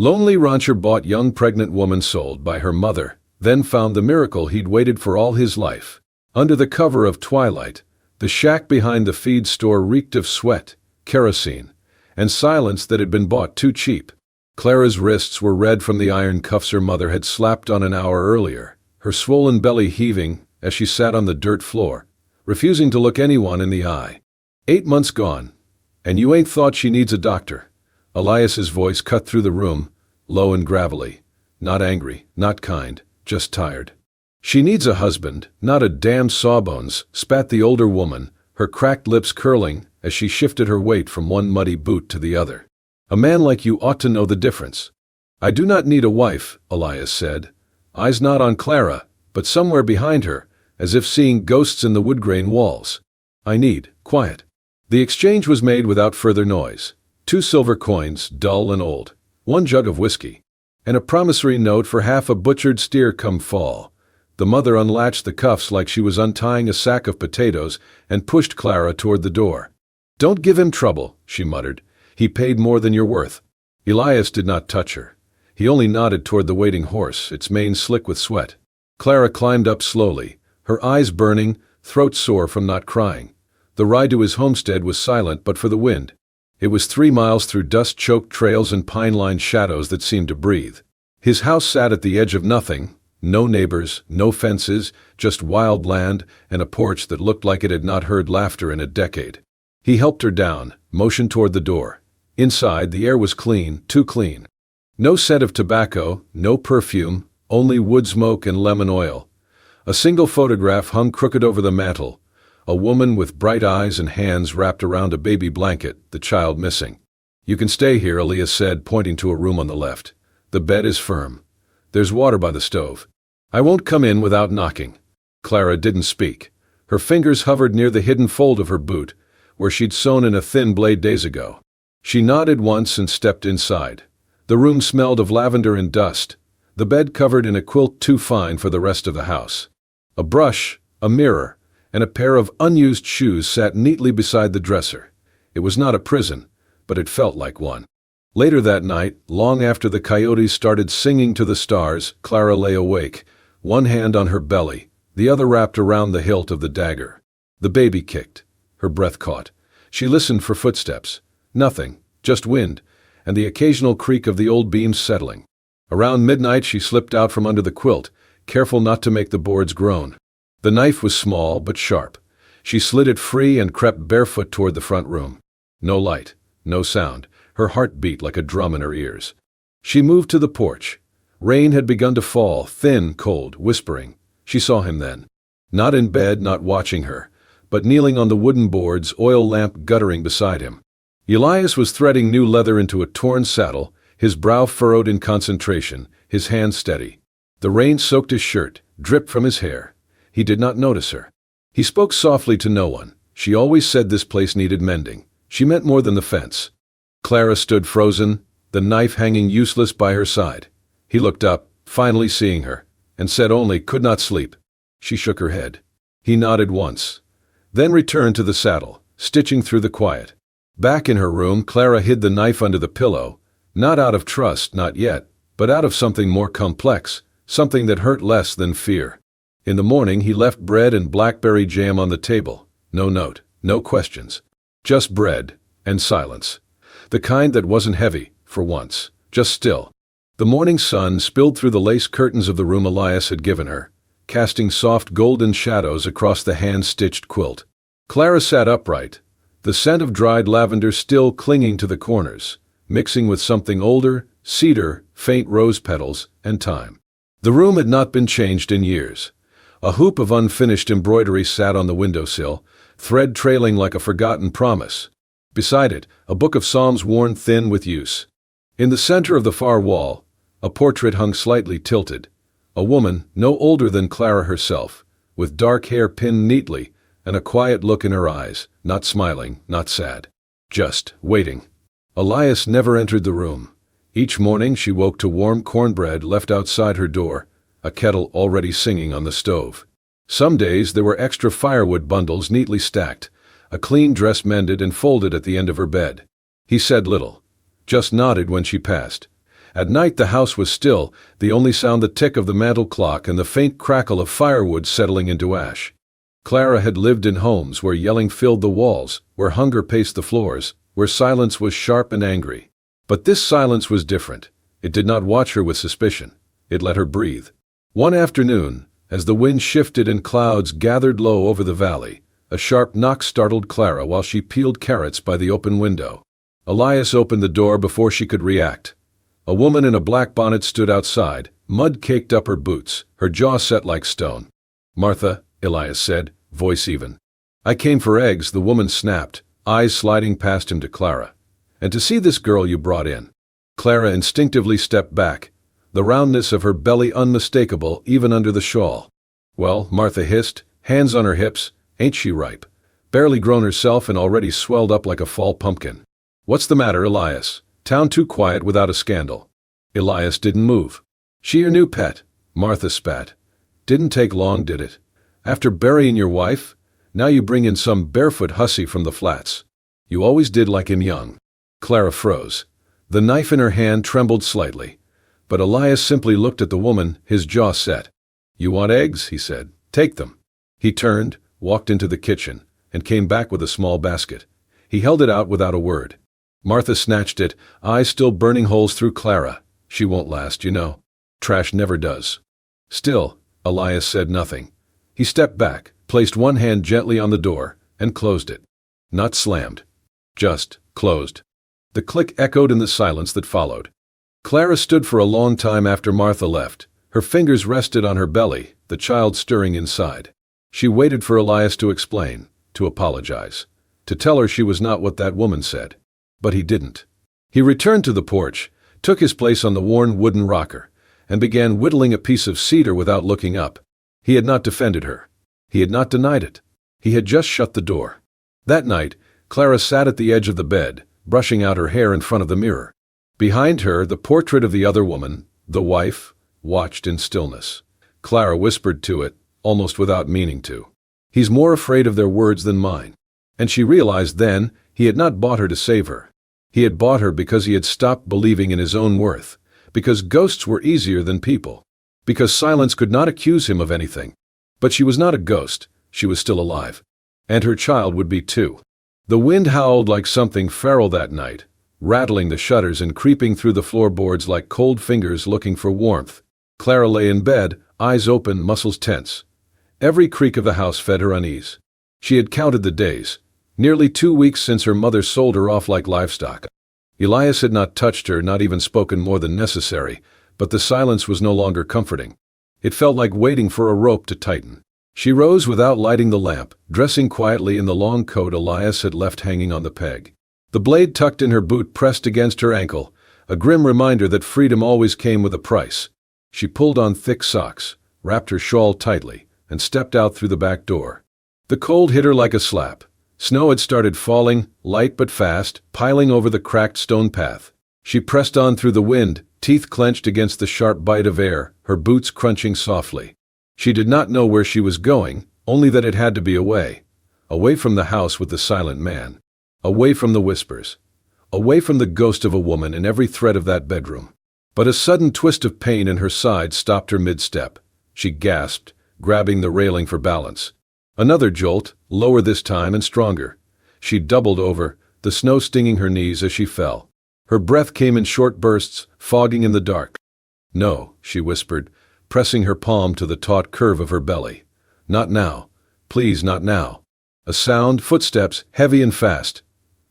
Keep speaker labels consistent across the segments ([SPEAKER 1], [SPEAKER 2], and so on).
[SPEAKER 1] Lonely rancher bought young pregnant woman sold by her mother, then found the miracle he'd waited for all his life. Under the cover of twilight, the shack behind the feed store reeked of sweat, kerosene, and silence that had been bought too cheap. Clara's wrists were red from the iron cuffs her mother had slapped on an hour earlier, her swollen belly heaving as she sat on the dirt floor, refusing to look anyone in the eye. 8 months gone, and you ain't thought she needs a doctor. Elias's voice cut through the room, low and gravelly. Not angry, not kind, just tired. She needs a husband, not a damned sawbones, spat the older woman, her cracked lips curling as she shifted her weight from one muddy boot to the other. A man like you ought to know the difference. I do not need a wife, Elias said, eyes not on Clara, but somewhere behind her, as if seeing ghosts in the wood-grain walls. I need quiet. The exchange was made without further noise. 2 silver coins, dull and old, 1 jug of whiskey, and a promissory note for half a butchered steer come fall. The mother unlatched the cuffs like she was untying a sack of potatoes and pushed Clara toward the door. Don't give him trouble, she muttered. He paid more than you're worth. Elias did not touch her. He only nodded toward the waiting horse, its mane slick with sweat. Clara climbed up slowly, her eyes burning, throat sore from not crying. The ride to his homestead was silent but for the wind. It was 3 miles through dust-choked trails and pine-lined shadows that seemed to breathe. His house sat at the edge of nothing, no neighbors, no fences, just wild land and a porch that looked like it had not heard laughter in a decade. He helped her down, motioned toward the door. Inside, the air was clean, too clean. No scent of tobacco, no perfume, only wood smoke and lemon oil. A single photograph hung crooked over the mantel, a woman with bright eyes and hands wrapped around a baby blanket, the child missing. You can stay here, Elias said, pointing to a room on the left. The bed is firm. There's water by the stove. I won't come in without knocking. Clara didn't speak. Her fingers hovered near the hidden fold of her boot, where she'd sewn in a thin blade days ago. She nodded once and stepped inside. The room smelled of lavender and dust, the bed covered in a quilt too fine for the rest of the house. A brush, a mirror, and a pair of unused shoes sat neatly beside the dresser. It was not a prison, but it felt like one. Later that night, long after the coyotes started singing to the stars, Clara lay awake, one hand on her belly, the other wrapped around the hilt of the dagger. The baby kicked. Her breath caught. She listened for footsteps. Nothing, just wind, and the occasional creak of the old beams settling. Around midnight she slipped out from under the quilt, careful not to make the boards groan. The knife was small but sharp. She slid it free and crept barefoot toward the front room. No light, no sound. Her heart beat like a drum in her ears. She moved to the porch. Rain had begun to fall, thin, cold, whispering. She saw him then. Not in bed, not watching her, but kneeling on the wooden boards, oil lamp guttering beside him. Elias was threading new leather into a torn saddle, his brow furrowed in concentration, his hands steady. The rain soaked his shirt, dripped from his hair. He did not notice her. He spoke softly to no one. She always said this place needed mending. She meant more than the fence. Clara stood frozen, the knife hanging useless by her side. He looked up, finally seeing her, and said only, "Could not sleep." She shook her head. He nodded once, then returned to the saddle, stitching through the quiet. Back in her room, Clara hid the knife under the pillow, not out of trust, not yet, but out of something more complex, something that hurt less than fear. In the morning he left bread and blackberry jam on the table. No note, no questions. Just bread and silence. The kind that wasn't heavy, for once, just still. The morning sun spilled through the lace curtains of the room Elias had given her, casting soft golden shadows across the hand-stitched quilt. Clara sat upright, the scent of dried lavender still clinging to the corners, mixing with something older, cedar, faint rose petals, and time. The room had not been changed in years. A hoop of unfinished embroidery sat on the windowsill, thread trailing like a forgotten promise. Beside it, a book of psalms worn thin with use. In the center of the far wall, a portrait hung slightly tilted. A woman, no older than Clara herself, with dark hair pinned neatly and a quiet look in her eyes, not smiling, not sad. Just waiting. Elias never entered the room. Each morning she woke to warm cornbread left outside her door, a kettle already singing on the stove. Some days there were extra firewood bundles neatly stacked, a clean dress mended and folded at the end of her bed. He said little, just nodded when she passed, At night the house was still, the only sound the tick of the mantel clock and the faint crackle of firewood settling into ash. Clara had lived in homes where yelling filled the walls, where hunger paced the floors, where silence was sharp and angry. But this silence was different. It did not watch her with suspicion. It let her breathe. One afternoon, as the wind shifted and clouds gathered low over the valley, a sharp knock startled Clara while she peeled carrots by the open window. Elias opened the door before she could react. A woman in a black bonnet stood outside, mud caked up her boots, her jaw set like stone. "Martha," Elias said, voice even. "I came for eggs," the woman snapped, eyes sliding past him to Clara. "And to see this girl you brought in." Clara instinctively stepped back, the roundness of her belly unmistakable even under the shawl. "Well," Martha hissed, hands on her hips, "ain't she ripe? Barely grown herself and already swelled up like a fall pumpkin." "What's the matter, Elias? Town too quiet without a scandal." Elias didn't move. "She your new pet?" Martha spat. "Didn't take long, did it? After burying your wife, now you bring in some barefoot hussy from the flats. You always did like him young." Clara froze. The knife in her hand trembled slightly. But Elias simply looked at the woman, his jaw set. "You want eggs?" he said. "Take them." He turned, walked into the kitchen, and came back with a small basket. He held it out without a word. Martha snatched it, eyes still burning holes through Clara. "She won't last, you know. Trash never does." Still, Elias said nothing. He stepped back, placed one hand gently on the door, and closed it. Not slammed. Just closed. The click echoed in the silence that followed. Clara stood for a long time after Martha left. Her fingers rested on her belly, the child stirring inside. She waited for Elias to explain, to apologize, to tell her she was not what that woman said. But he didn't. He returned to the porch, took his place on the worn wooden rocker, and began whittling a piece of cedar without looking up. He had not defended her. He had not denied it. He had just shut the door. That night, Clara sat at the edge of the bed, brushing out her hair in front of the mirror. Behind her, the portrait of the other woman, the wife, watched in stillness. Clara whispered to it, almost without meaning to. "He's more afraid of their words than mine." And she realized then he had not bought her to save her. He had bought her because he had stopped believing in his own worth, because ghosts were easier than people, because silence could not accuse him of anything. But she was not a ghost, she was still alive. And her child would be too. The wind howled like something feral that night, rattling the shutters and creeping through the floorboards like cold fingers looking for warmth. Clara lay in bed, eyes open, muscles tense. Every creak of the house fed her unease. She had counted the days. Nearly 2 weeks since her mother sold her off like livestock. Elias had not touched her, not even spoken more than necessary, but the silence was no longer comforting. It felt like waiting for a rope to tighten. She rose without lighting the lamp, dressing quietly in the long coat Elias had left hanging on the peg. The blade tucked in her boot pressed against her ankle, a grim reminder that freedom always came with a price. She pulled on thick socks, wrapped her shawl tightly, and stepped out through the back door. The cold hit her like a slap. Snow had started falling, light but fast, piling over the cracked stone path. She pressed on through the wind, teeth clenched against the sharp bite of air, her boots crunching softly. She did not know where she was going, only that it had to be away. Away from the house with the silent man. Away from the whispers. Away from the ghost of a woman in every thread of that bedroom. But a sudden twist of pain in her side stopped her mid-step. She gasped, grabbing the railing for balance. Another jolt, lower this time and stronger. She doubled over, the snow stinging her knees as she fell. Her breath came in short bursts, fogging in the dark. "No," she whispered, pressing her palm to the taut curve of her belly. "Not now. Please, not now." A sound, footsteps, heavy and fast.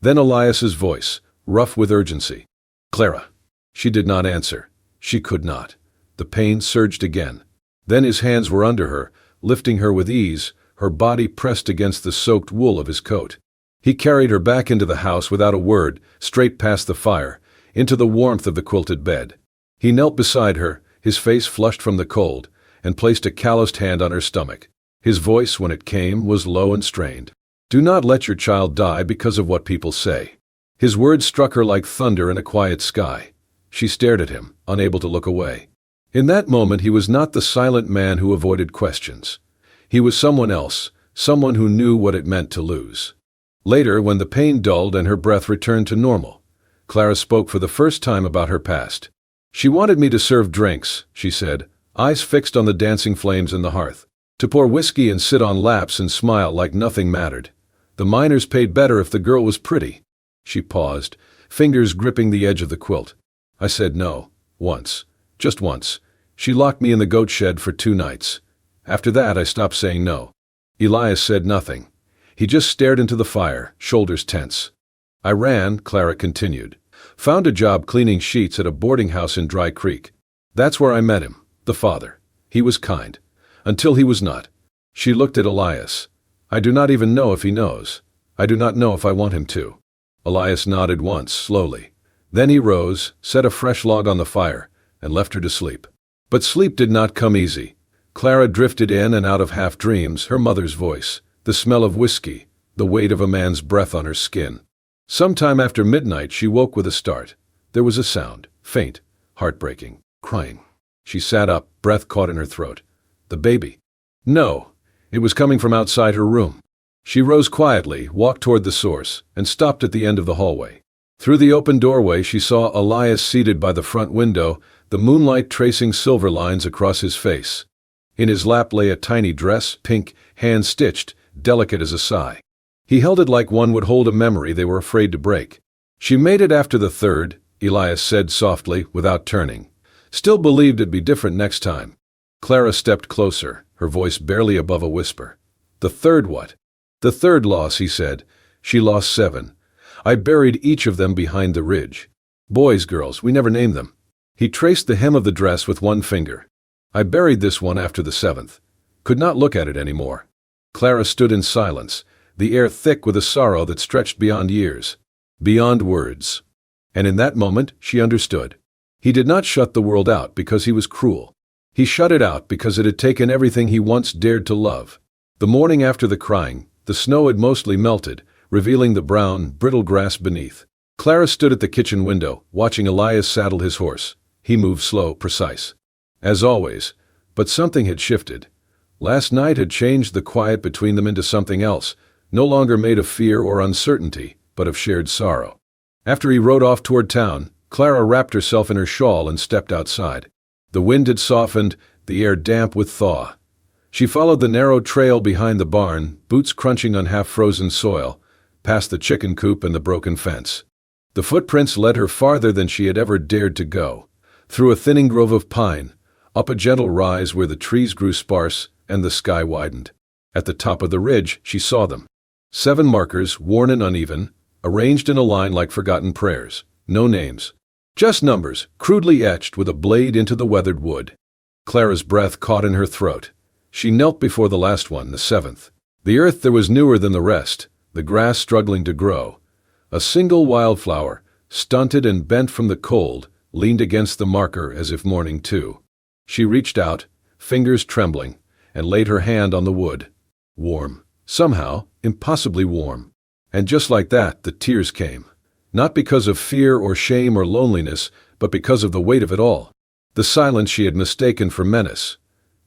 [SPEAKER 1] Then Elias's voice, rough with urgency. "Clara." She did not answer. She could not. The pain surged again. Then his hands were under her, lifting her with ease, her body pressed against the soaked wool of his coat. He carried her back into the house without a word, straight past the fire, into the warmth of the quilted bed. He knelt beside her, his face flushed from the cold, and placed a calloused hand on her stomach. His voice, when it came, was low and strained. "Do not let your child die because of what people say." His words struck her like thunder in a quiet sky. She stared at him, unable to look away. In that moment he was not the silent man who avoided questions. He was someone else, someone who knew what it meant to lose. Later, when the pain dulled and her breath returned to normal, Clara spoke for the first time about her past. She wanted me to serve drinks, she said, eyes fixed on the dancing flames in the hearth. To pour whiskey and sit on laps and smile like nothing mattered. The miners paid better if the girl was pretty. She paused, fingers gripping the edge of the quilt. I said no. Once. Just once. She locked me in the goat shed for 2 nights. After that I stopped saying no. Elias said nothing. He just stared into the fire, shoulders tense. I ran, Clara continued. Found a job cleaning sheets at a boarding house in Dry Creek. That's where I met him, the father. He was kind. Until he was not. She looked at Elias. I do not even know if he knows. I do not know if I want him to. Elias nodded once, slowly. Then he rose, set a fresh log on the fire, and left her to sleep. But sleep did not come easy. Clara drifted in and out of half-dreams, her mother's voice, the smell of whiskey, the weight of a man's breath on her skin. Sometime after midnight she woke with a start. There was a sound, faint, heartbreaking, crying. She sat up, breath caught in her throat. The baby. No, it was coming from outside her room. She rose quietly, walked toward the source, and stopped at the end of the hallway. Through the open doorway she saw Elias seated by the front window, the moonlight tracing silver lines across his face. In his lap lay a tiny dress, pink, hand-stitched, delicate as a sigh. He held it like one would hold a memory they were afraid to break. She made it after the third, Elias said softly, without turning. Still believed it'd be different next time. Clara stepped closer, her voice barely above a whisper. The third what? The third loss, he said. She lost 7. I buried each of them behind the ridge. Boys, girls, we never named them. He traced the hem of the dress with one finger. I buried this one after the 7th. Could not look at it anymore. Clara stood in silence, the air thick with a sorrow that stretched beyond years, beyond words. And in that moment she understood. He did not shut the world out because he was cruel. He shut it out because it had taken everything he once dared to love. The morning after the crying, the snow had mostly melted, revealing the brown, brittle grass beneath. Clara stood at the kitchen window, watching Elias saddle his horse. He moved slow, precise. As always, but something had shifted. Last night had changed the quiet between them into something else, no longer made of fear or uncertainty, but of shared sorrow. After he rode off toward town, Clara wrapped herself in her shawl and stepped outside. The wind had softened, the air damp with thaw. She followed the narrow trail behind the barn, boots crunching on half-frozen soil, past the chicken coop and the broken fence. The footprints led her farther than she had ever dared to go, through a thinning grove of pine, up a gentle rise where the trees grew sparse and the sky widened. At the top of the ridge, she saw them. 7 markers, worn and uneven, arranged in a line like forgotten prayers. No names. Just numbers, crudely etched with a blade into the weathered wood. Clara's breath caught in her throat. She knelt before the last one, the 7th. The earth there was newer than the rest, the grass struggling to grow. A single wildflower, stunted and bent from the cold, leaned against the marker as if mourning too. She reached out, fingers trembling, and laid her hand on the wood. Warm. Somehow, impossibly warm. And just like that, the tears came. Not because of fear or shame or loneliness, but because of the weight of it all. The silence she had mistaken for menace.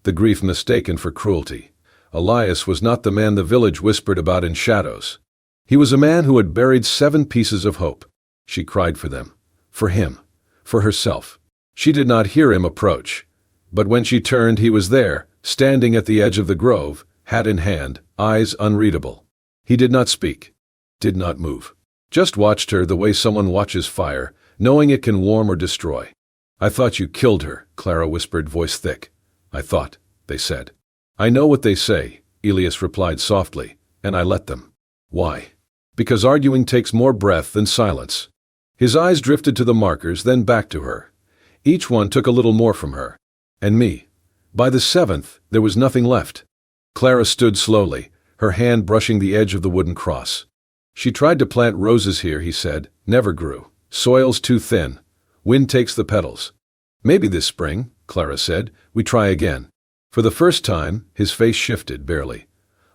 [SPEAKER 1] The grief mistaken for cruelty. Elias was not the man the village whispered about in shadows. He was a man who had buried 7 pieces of hope. She cried for them. For him. For herself. She did not hear him approach. But when she turned, he was there, standing at the edge of the grove, hat in hand, eyes unreadable. He did not speak. Did not move. Just watched her the way someone watches fire, knowing it can warm or destroy. I thought you killed her, Clara whispered, voice thick. I thought, they said. I know what they say, Elias replied softly, and I let them. Why? Because arguing takes more breath than silence. His eyes drifted to the markers, then back to her. Each one took a little more from her. And me. By the 7th, there was nothing left. Clara stood slowly, her hand brushing the edge of the wooden cross. She tried to plant roses here, he said, never grew. Soil's too thin. Wind takes the petals. Maybe this spring, Clara said, we try again. For the first time, his face shifted barely.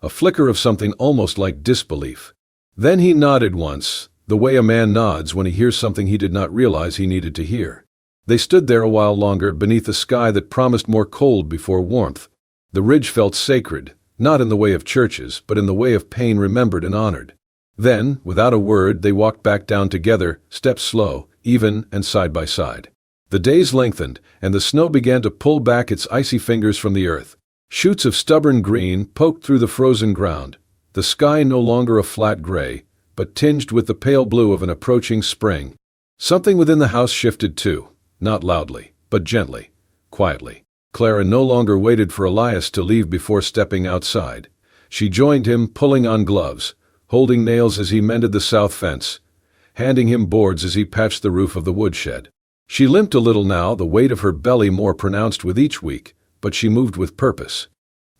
[SPEAKER 1] A flicker of something almost like disbelief. Then he nodded once, the way a man nods when he hears something he did not realize he needed to hear. They stood there a while longer beneath a sky that promised more cold before warmth. The ridge felt sacred, not in the way of churches, but in the way of pain remembered and honored. Then, without a word, they walked back down together, steps slow, even, and side by side. The days lengthened, and the snow began to pull back its icy fingers from the earth. Shoots of stubborn green poked through the frozen ground, the sky no longer a flat gray, but tinged with the pale blue of an approaching spring. Something within the house shifted too, not loudly, but gently, quietly. Clara no longer waited for Elias to leave before stepping outside. She joined him, pulling on gloves, holding nails as he mended the south fence, handing him boards as he patched the roof of the woodshed. She limped a little now, the weight of her belly more pronounced with each week, but she moved with purpose.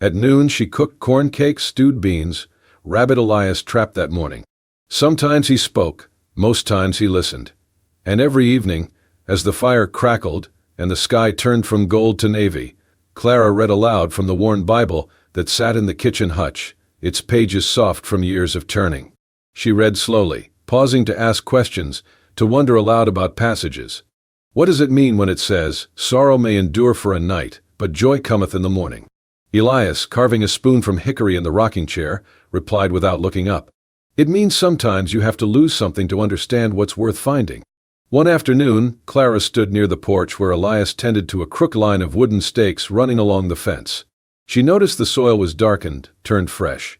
[SPEAKER 1] At noon she cooked corn cakes, stewed beans, rabbit Elias trapped that morning. Sometimes he spoke, most times he listened. And every evening, as the fire crackled and the sky turned from gold to navy, Clara read aloud from the worn Bible that sat in the kitchen hutch, its pages soft from years of turning. She read slowly, pausing to ask questions, to wonder aloud about passages. What does it mean when it says, "Sorrow may endure for a night, but joy cometh in the morning"? Elias, carving a spoon from hickory in the rocking chair, replied without looking up. It means sometimes you have to lose something to understand what's worth finding. One afternoon, Clara stood near the porch where Elias tended to a crook line of wooden stakes running along the fence. She noticed the soil was darkened, turned fresh.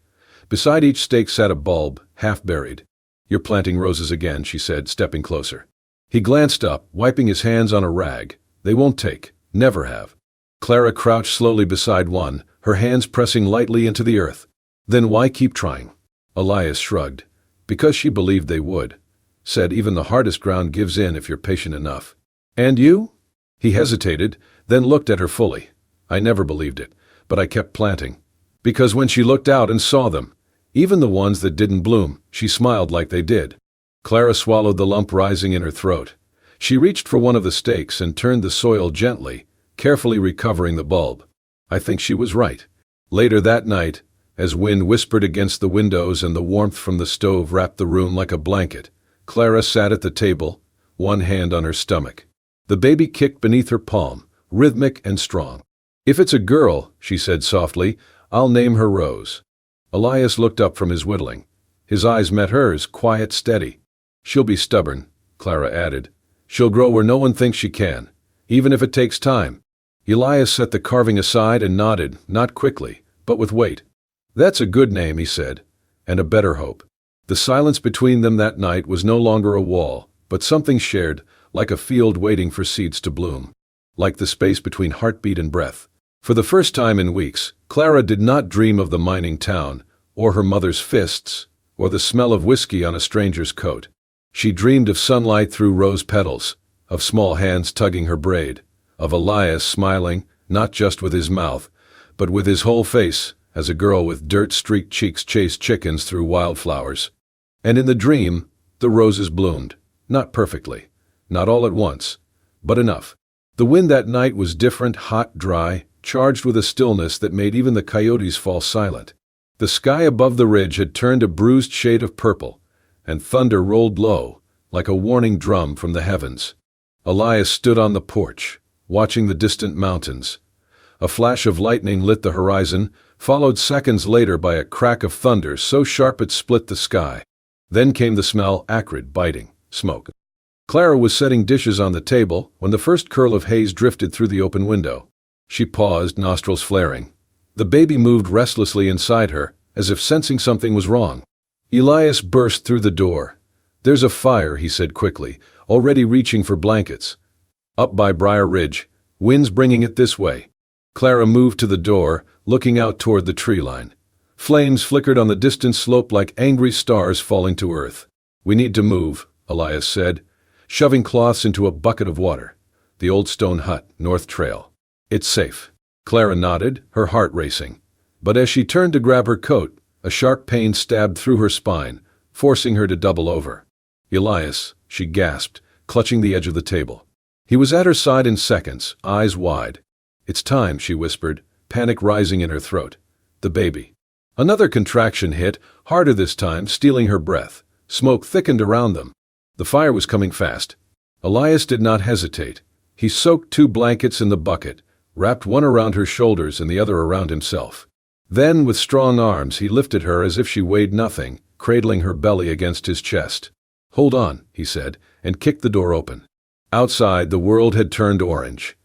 [SPEAKER 1] Beside each stake sat a bulb, half buried. "You're planting roses again," she said, stepping closer. He glanced up, wiping his hands on a rag. "They won't take, never have." Clara crouched slowly beside one, her hands pressing lightly into the earth. "Then why keep trying?" Elias shrugged. "Because she believed they would. Said even the hardest ground gives in if you're patient enough." "And you?" He hesitated, then looked at her fully. "I never believed it, but I kept planting. Because when she looked out and saw them, even the ones that didn't bloom, she smiled like they did." Clara swallowed the lump rising in her throat. She reached for one of the stakes and turned the soil gently, carefully recovering the bulb. I think she was right. Later that night, as wind whispered against the windows and the warmth from the stove wrapped the room like a blanket, Clara sat at the table, one hand on her stomach. The baby kicked beneath her palm, rhythmic and strong. "If it's a girl," she said softly, "I'll name her Rose." Elias looked up from his whittling. His eyes met hers, quiet, steady. "She'll be stubborn," Clara added. "She'll grow where no one thinks she can, even if it takes time." Elias set the carving aside and nodded, not quickly, but with weight. "That's a good name," he said, "and a better hope." The silence between them that night was no longer a wall, but something shared, like a field waiting for seeds to bloom. Like the space between heartbeat and breath. For the first time in weeks, Clara did not dream of the mining town, or her mother's fists, or the smell of whiskey on a stranger's coat. She dreamed of sunlight through rose petals, of small hands tugging her braid, of Elias smiling, not just with his mouth, but with his whole face, as a girl with dirt-streaked cheeks chased chickens through wildflowers. And in the dream, the roses bloomed, not perfectly, not all at once, but enough. The wind that night was different, hot, dry, charged with a stillness that made even the coyotes fall silent. The sky above the ridge had turned a bruised shade of purple, and thunder rolled low, like a warning drum from the heavens. Elias stood on the porch, watching the distant mountains. A flash of lightning lit the horizon, followed seconds later by a crack of thunder so sharp it split the sky. Then came the smell, acrid, biting, smoke. Clara was setting dishes on the table when the first curl of haze drifted through the open window. She paused, nostrils flaring. The baby moved restlessly inside her, as if sensing something was wrong. Elias burst through the door. "There's a fire," he said quickly, already reaching for blankets. "Up by Briar Ridge. Wind's bringing it this way." Clara moved to the door, looking out toward the tree line. Flames flickered on the distant slope like angry stars falling to earth. "We need to move," Elias said, shoving cloths into a bucket of water. "The old stone hut, North Trail. It's safe." Clara nodded, her heart racing. But as she turned to grab her coat, a sharp pain stabbed through her spine, forcing her to double over. "Elias," she gasped, clutching the edge of the table. He was at her side in seconds, eyes wide. "It's time," she whispered, panic rising in her throat. "The baby." Another contraction hit, harder this time, stealing her breath. Smoke thickened around them. The fire was coming fast. Elias did not hesitate. He soaked 2 blankets in the bucket, wrapped one around her shoulders and the other around himself. Then, with strong arms, he lifted her as if she weighed nothing, cradling her belly against his chest. "Hold on," he said, and kicked the door open. Outside, the world had turned orange.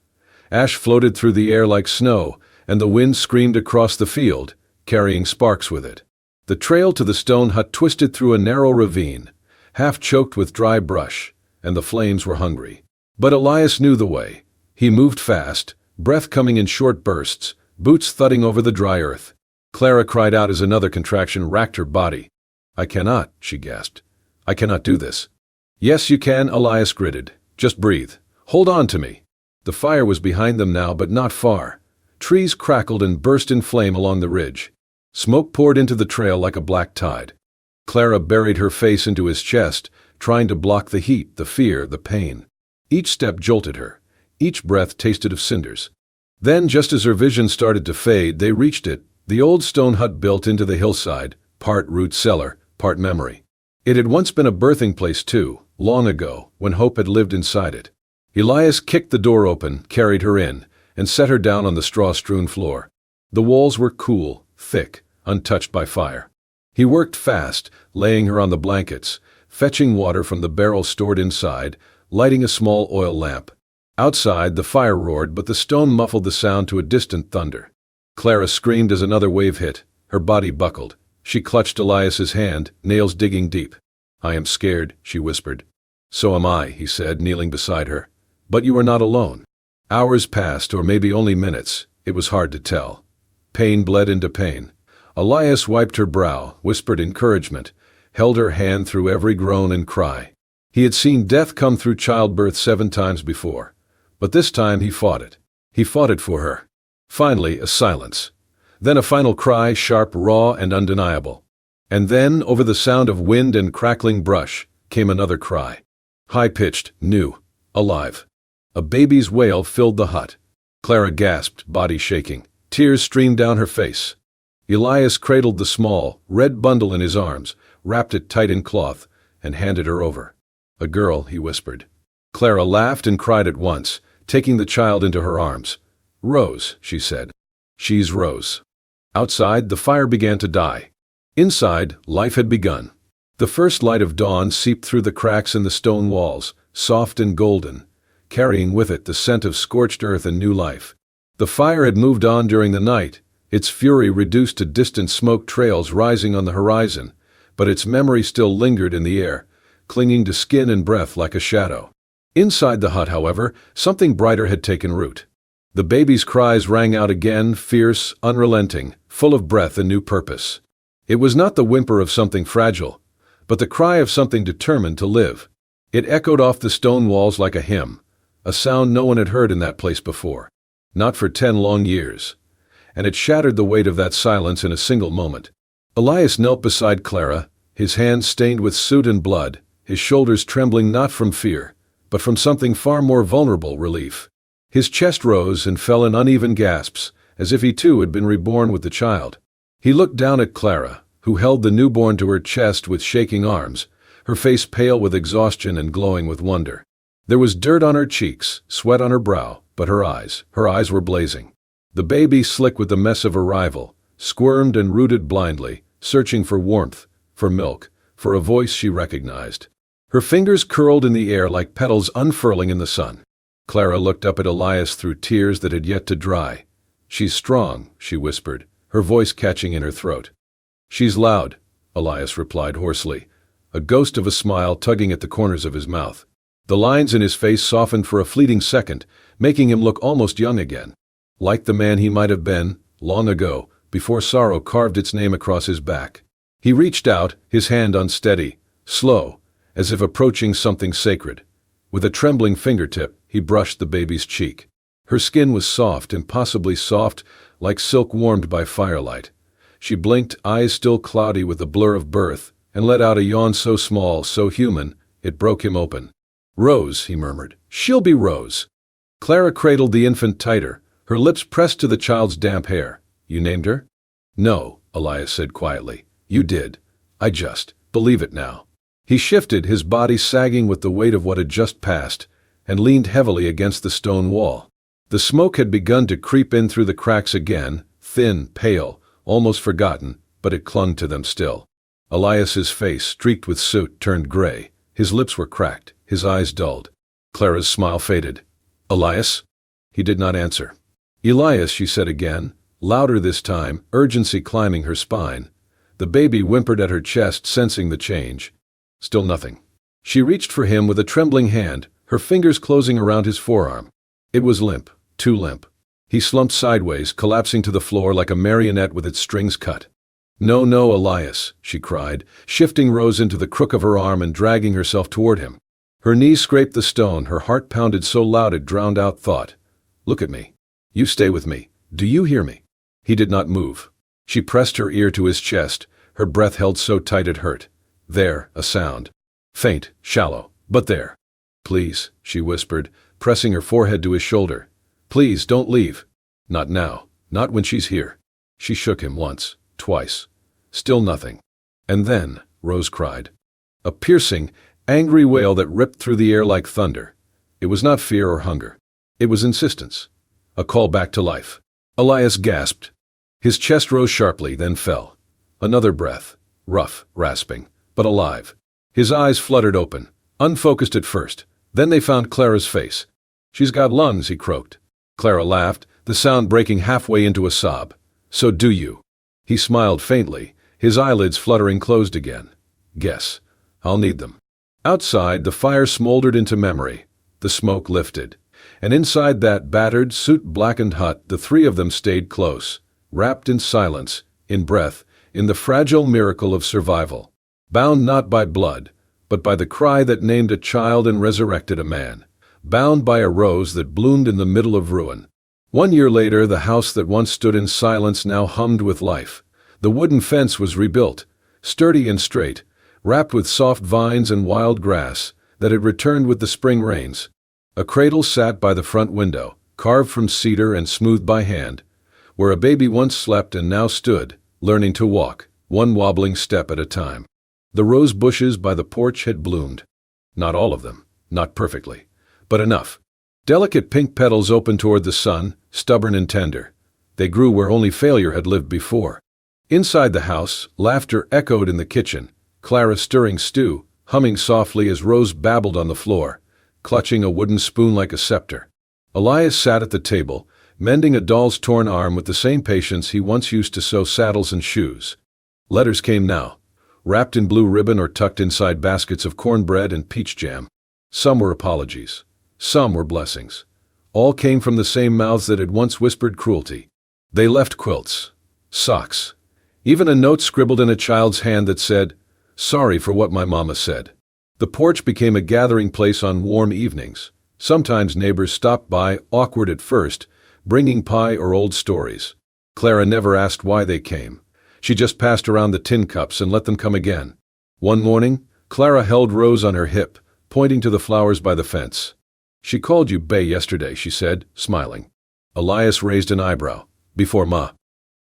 [SPEAKER 1] Ash floated through the air like snow, and the wind screamed across the field, carrying sparks with it. The trail to the stone hut twisted through a narrow ravine, half choked with dry brush, and the flames were hungry. But Elias knew the way. He moved fast, breath coming in short bursts, boots thudding over the dry earth. Clara cried out as another contraction racked her body. "I cannot," she gasped. "I cannot do this." "Yes, you can," Elias gritted. "Just breathe. Hold on to me." The fire was behind them now, but not far. Trees crackled and burst in flame along the ridge. Smoke poured into the trail like a black tide. Clara buried her face into his chest, trying to block the heat, the fear, the pain. Each step jolted her. Each breath tasted of cinders. Then, just as her vision started to fade, they reached it, the old stone hut built into the hillside, part root cellar, part memory. It had once been a birthing place too, long ago, when hope had lived inside it. Elias kicked the door open, carried her in, and set her down on the straw-strewn floor. The walls were cool, thick, untouched by fire. He worked fast, laying her on the blankets, fetching water from the barrel stored inside, lighting a small oil lamp. Outside, the fire roared, but the stone muffled the sound to a distant thunder. Clara screamed as another wave hit. Her body buckled. She clutched Elias's hand, nails digging deep. "I am scared," she whispered. "So am I," he said, kneeling beside her. "But you are not alone." Hours passed, or maybe only minutes. It was hard to tell. Pain bled into pain. Elias wiped her brow, whispered encouragement, held her hand through every groan and cry. He had seen death come through childbirth 7 times before. But this time he fought it. He fought it for her. Finally, a silence. Then a final cry, sharp, raw, and undeniable. And then, over the sound of wind and crackling brush, came another cry. High-pitched, new, alive. A baby's wail filled the hut. Clara gasped, body shaking. Tears streamed down her face. Elias cradled the small, red bundle in his arms, wrapped it tight in cloth, and handed her over. "A girl," he whispered. Clara laughed and cried at once, taking the child into her arms. "Rose," she said. "She's Rose." Outside, the fire began to die. Inside, life had begun. The first light of dawn seeped through the cracks in the stone walls, soft and golden, carrying with it the scent of scorched earth and new life. The fire had moved on during the night, its fury reduced to distant smoke trails rising on the horizon, but its memory still lingered in the air, clinging to skin and breath like a shadow. Inside the hut, however, something brighter had taken root. The baby's cries rang out again, fierce, unrelenting, full of breath and new purpose. It was not the whimper of something fragile, but the cry of something determined to live. It echoed off the stone walls like a hymn, a sound no one had heard in that place before, not for 10 long years, and it shattered the weight of that silence in a single moment. Elias knelt beside Clara, his hands stained with soot and blood, his shoulders trembling not from fear, but from something far more vulnerable, relief. His chest rose and fell in uneven gasps, as if he too had been reborn with the child. He looked down at Clara, who held the newborn to her chest with shaking arms, her face pale with exhaustion and glowing with wonder. There was dirt on her cheeks, sweat on her brow, but her eyes were blazing. The baby, slick with the mess of arrival, squirmed and rooted blindly, searching for warmth, for milk, for a voice she recognized. Her fingers curled in the air like petals unfurling in the sun. Clara looked up at Elias through tears that had yet to dry. "She's strong," she whispered, her voice catching in her throat. "She's loud," Elias replied hoarsely, a ghost of a smile tugging at the corners of his mouth. The lines in his face softened for a fleeting second, making him look almost young again, like the man he might have been, long ago, before sorrow carved its name across his back. He reached out, his hand unsteady, slow, as if approaching something sacred. With a trembling fingertip, he brushed the baby's cheek. Her skin was soft, impossibly soft, like silk warmed by firelight. She blinked, eyes still cloudy with the blur of birth, and let out a yawn so small, so human, it broke him open. "Rose," he murmured. "She'll be Rose." Clara cradled the infant tighter, her lips pressed to the child's damp hair. "You named her?" "No," Elias said quietly. "You did. I just believe it now." He shifted, his body sagging with the weight of what had just passed, and leaned heavily against the stone wall. The smoke had begun to creep in through the cracks again, thin, pale, almost forgotten, but it clung to them still. Elias's face, streaked with soot, turned gray. His lips were cracked, his eyes dulled. Clara's smile faded. Elias? He did not answer. Elias, she said again, louder this time, urgency climbing her spine. The baby whimpered at her chest, sensing the change. Still nothing. She reached for him with a trembling hand, her fingers closing around his forearm. It was limp, too limp. He slumped sideways, collapsing to the floor like a marionette with its strings cut. No, no, Elias, she cried, shifting Rose into the crook of her arm and dragging herself toward him. Her knees scraped the stone, her heart pounded so loud it drowned out thought. Look at me. You stay with me. Do you hear me? He did not move. She pressed her ear to his chest, her breath held so tight it hurt. There, a sound. Faint, shallow, but there. Please, she whispered, pressing her forehead to his shoulder. Please, don't leave. Not now, not when she's here. She shook him once, twice. Still nothing. And then, Rose cried. A piercing, angry wail that ripped through the air like thunder. It was not fear or hunger. It was insistence. A call back to life. Elias gasped. His chest rose sharply, then fell. Another breath, rough, rasping, but alive. His eyes fluttered open, unfocused at first. Then they found Clara's face. She's got lungs, he croaked. Clara laughed, the sound breaking halfway into a sob. So do you. He smiled faintly, his eyelids fluttering closed again. Guess. I'll need them. Outside, the fire smoldered into memory. The smoke lifted. And inside that battered, soot-blackened hut, the three of them stayed close, wrapped in silence, in breath, in the fragile miracle of survival. Bound not by blood, but by the cry that named a child and resurrected a man. Bound by a rose that bloomed in the middle of ruin. 1 year later, the house that once stood in silence now hummed with life. The wooden fence was rebuilt, sturdy and straight, wrapped with soft vines and wild grass that had returned with the spring rains. A cradle sat by the front window, carved from cedar and smoothed by hand, where a baby once slept and now stood, learning to walk, one wobbling step at a time. The rose bushes by the porch had bloomed. Not all of them, not perfectly, but enough. Delicate pink petals opened toward the sun, stubborn and tender. They grew where only failure had lived before. Inside the house, laughter echoed in the kitchen, Clara stirring stew, humming softly as Rose babbled on the floor, clutching a wooden spoon like a scepter. Elias sat at the table, mending a doll's torn arm with the same patience he once used to sew saddles and shoes. Letters came now, wrapped in blue ribbon or tucked inside baskets of cornbread and peach jam. Some were apologies. Some were blessings. All came from the same mouths that had once whispered cruelty. They left quilts, socks, even a note scribbled in a child's hand that said, "Sorry for what my mama said." The porch became a gathering place on warm evenings. Sometimes neighbors stopped by, awkward at first, bringing pie or old stories. Clara never asked why they came. She just passed around the tin cups and let them come again. One morning, Clara held Rose on her hip, pointing to the flowers by the fence. "She called you Bay yesterday," she said, smiling. Elias raised an eyebrow. "Before Ma."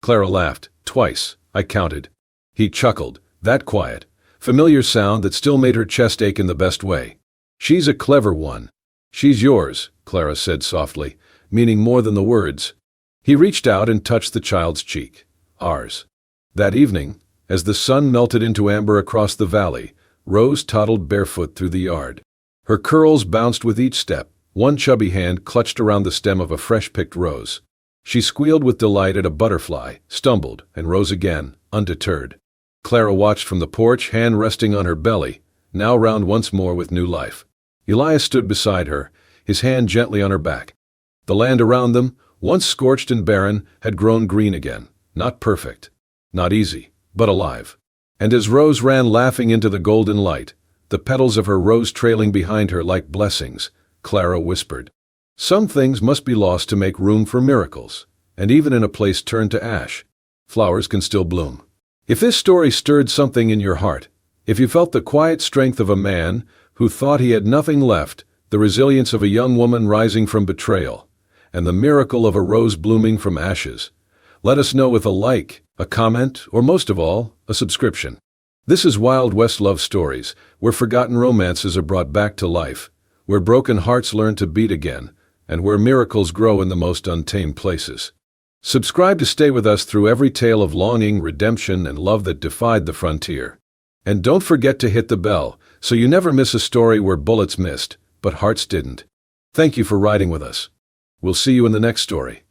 [SPEAKER 1] Clara laughed. "Twice, I counted." He chuckled. That quiet, familiar sound that still made her chest ache in the best way. "She's a clever one." "She's yours," Clara said softly, meaning more than the words. He reached out and touched the child's cheek. "Ours." That evening, as the sun melted into amber across the valley, Rose toddled barefoot through the yard. Her curls bounced with each step, one chubby hand clutched around the stem of a fresh-picked rose. She squealed with delight at a butterfly, stumbled, and rose again, undeterred. Clara watched from the porch, hand resting on her belly, now round once more with new life. Elias stood beside her, his hand gently on her back. The land around them, once scorched and barren, had grown green again. Not perfect, not easy, but alive. And as Rose ran laughing into the golden light, the petals of her rose trailing behind her like blessings, Clara whispered, "Some things must be lost to make room for miracles, and even in a place turned to ash, flowers can still bloom." If this story stirred something in your heart, if you felt the quiet strength of a man who thought he had nothing left, the resilience of a young woman rising from betrayal, and the miracle of a rose blooming from ashes, let us know with a like, a comment, or most of all, a subscription. This is Wild West Love Stories, where forgotten romances are brought back to life, where broken hearts learn to beat again, and where miracles grow in the most untamed places. Subscribe to stay with us through every tale of longing, redemption, and love that defied the frontier. And don't forget to hit the bell, so you never miss a story where bullets missed, but hearts didn't. Thank you for riding with us. We'll see you in the next story.